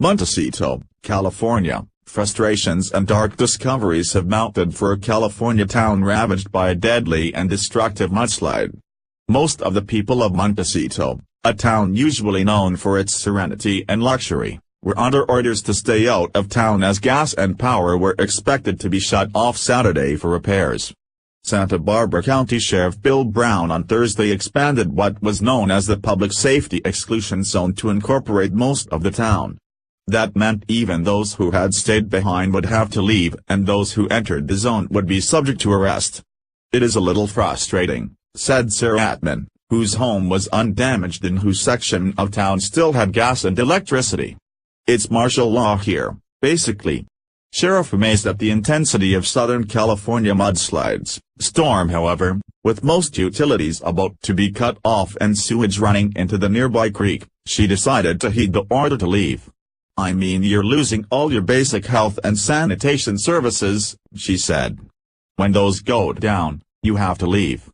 Montecito, California, frustrations and dark discoveries have mounted for a California town ravaged by a deadly and destructive mudslide. Most of the people of Montecito, a town usually known for its serenity and luxury, were under orders to stay out of town as gas and power were expected to be shut off Saturday for repairs. Santa Barbara County Sheriff Bill Brown on Thursday expanded what was known as the Public Safety Exclusion Zone to incorporate most of the town. That meant even those who had stayed behind would have to leave and those who entered the zone would be subject to arrest. "It is a little frustrating," said Sarah Atman, whose home was undamaged and whose section of town still had gas and electricity. "It's martial law here, basically." Sheriff amazed at the intensity of Southern California mudslides. Storm, however, with most utilities about to be cut off and sewage running into the nearby creek, she decided to heed the order to leave. "I mean, you're losing all your basic health and sanitation services," she said. "When those go down, you have to leave."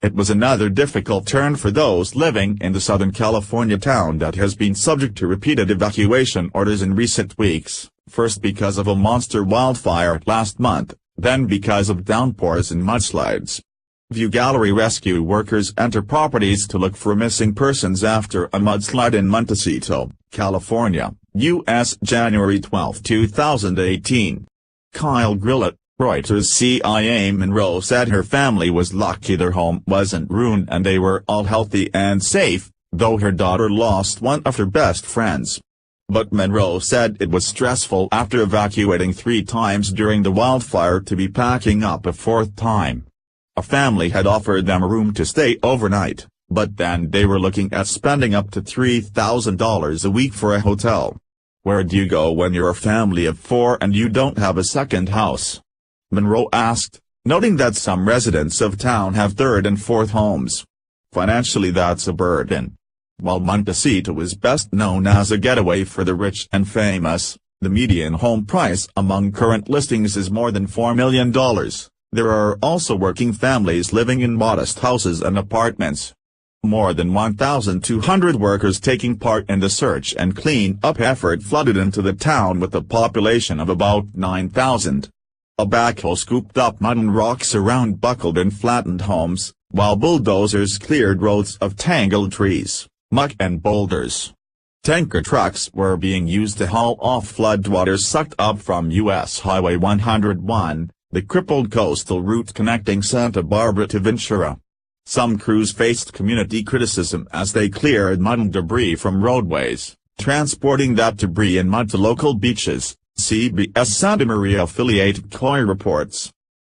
It was another difficult turn for those living in the Southern California town that has been subject to repeated evacuation orders in recent weeks, first because of a monster wildfire last month, then because of downpours and mudslides. View Gallery rescue workers enter properties to look for missing persons after a mudslide in Montecito, California, U.S. January 12, 2018. Kyle Grillett, Reuters. CIA Monroe said her family was lucky their home wasn't ruined and they were all healthy and safe, though her daughter lost one of her best friends. But Monroe said it was stressful after evacuating 3 times during the wildfire to be packing up a 4th time. A family had offered them a room to stay overnight, but then they were looking at spending up to $3,000 a week for a hotel. "Where do you go when you're a family of 4 and you don't have a second house?" Monroe asked, noting that some residents of town have 3rd and 4th homes. "Financially that's a burden." While Montecito is best known as a getaway for the rich and famous, the median home price among current listings is more than $4 million. There are also working families living in modest houses and apartments. More than 1,200 workers taking part in the search and clean-up effort flooded into the town with a population of about 9,000. A backhoe scooped up mud and rocks around buckled and flattened homes, while bulldozers cleared roads of tangled trees, muck and boulders. Tanker trucks were being used to haul off floodwater sucked up from U.S. Highway 101, the crippled coastal route connecting Santa Barbara to Ventura. Some crews faced community criticism as they cleared mud and debris from roadways, transporting that debris and mud to local beaches, CBS Santa Maria affiliate KOI reports.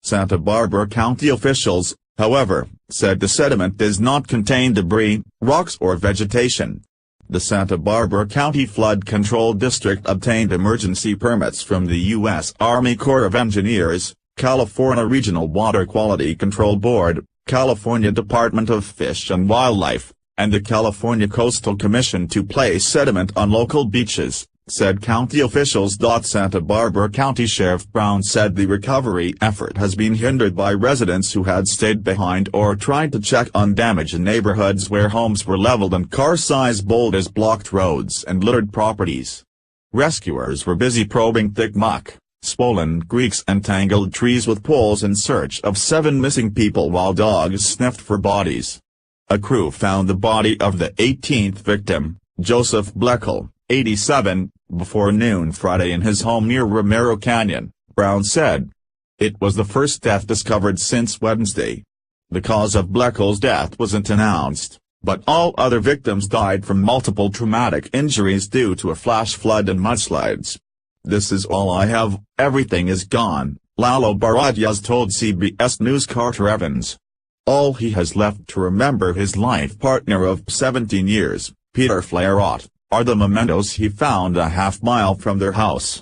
Santa Barbara County officials, however, said the sediment does not contain debris, rocks or vegetation. The Santa Barbara County Flood Control District obtained emergency permits from the U.S. Army Corps of Engineers, California Regional Water Quality Control Board, California Department of Fish and Wildlife, and the California Coastal Commission to place sediment on local beaches, said county officials. Santa Barbara County Sheriff Brown said the recovery effort has been hindered by residents who had stayed behind or tried to check on damage in neighborhoods where homes were leveled and car-sized boulders blocked roads and littered properties. Rescuers were busy probing thick muck, swollen creeks and tangled trees with poles in search of 7 missing people while dogs sniffed for bodies. A crew found the body of the 18th victim, Joseph Bleckel, 87, before noon Friday in his home near Romero Canyon, Brown said. It was the first death discovered since Wednesday. The cause of Bleckel's death wasn't announced, but all other victims died from multiple traumatic injuries due to a flash flood and mudslides. "This is all I have, everything is gone," Lalo Barajas told CBS News Carter Evans. All he has left to remember his life partner of 17 years, Peter Flaherty, are the mementos he found a half-mile from their house.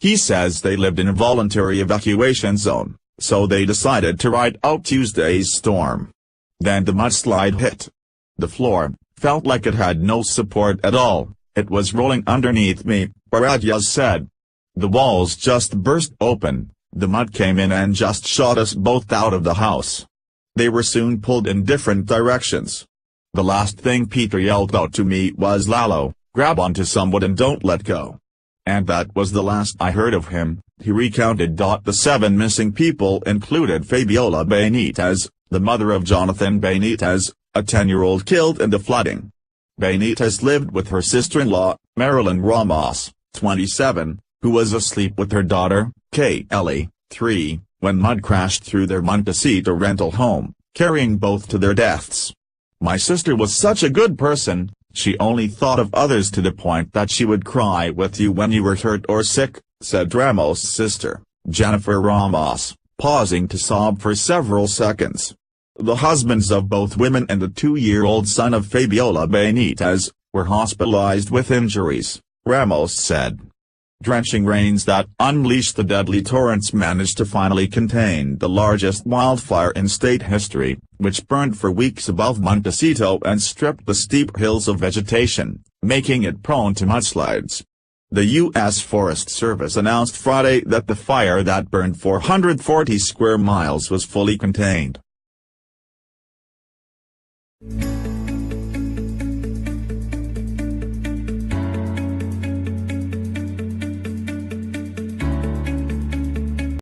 He says they lived in a voluntary evacuation zone, so they decided to ride out Tuesday's storm. Then the mudslide hit. "The floor felt like it had no support at all, it was rolling underneath me," Barajas said. "The walls just burst open, the mud came in and just shot us both out of the house. They were soon pulled in different directions. The last thing Peter yelled out to me was, 'Lalo, grab onto some wood and don't let go.' and that was the last I heard of him," he recounted. The 7 missing people included Fabiola Benitez, the mother of Jonathan Benitez, a 10-year-old killed in the flooding. Benitez lived with her sister-in-law, Marilyn Ramos, 27, who was asleep with her daughter, Kaylee, 3, when mud crashed through their Montecito rental home, carrying both to their deaths. "My sister was such a good person, she only thought of others to the point that she would cry with you when you were hurt or sick," said Ramos' sister, Jennifer Ramos, pausing to sob for several seconds. The husbands of both women and the 2-year-old son of Fabiola Benitez were hospitalized with injuries, Ramos said. Drenching rains that unleashed the deadly torrents managed to finally contain the largest wildfire in state history, which burned for weeks above Montecito and stripped the steep hills of vegetation, making it prone to mudslides. The U.S. Forest Service announced Friday that the fire that burned 440 square miles was fully contained.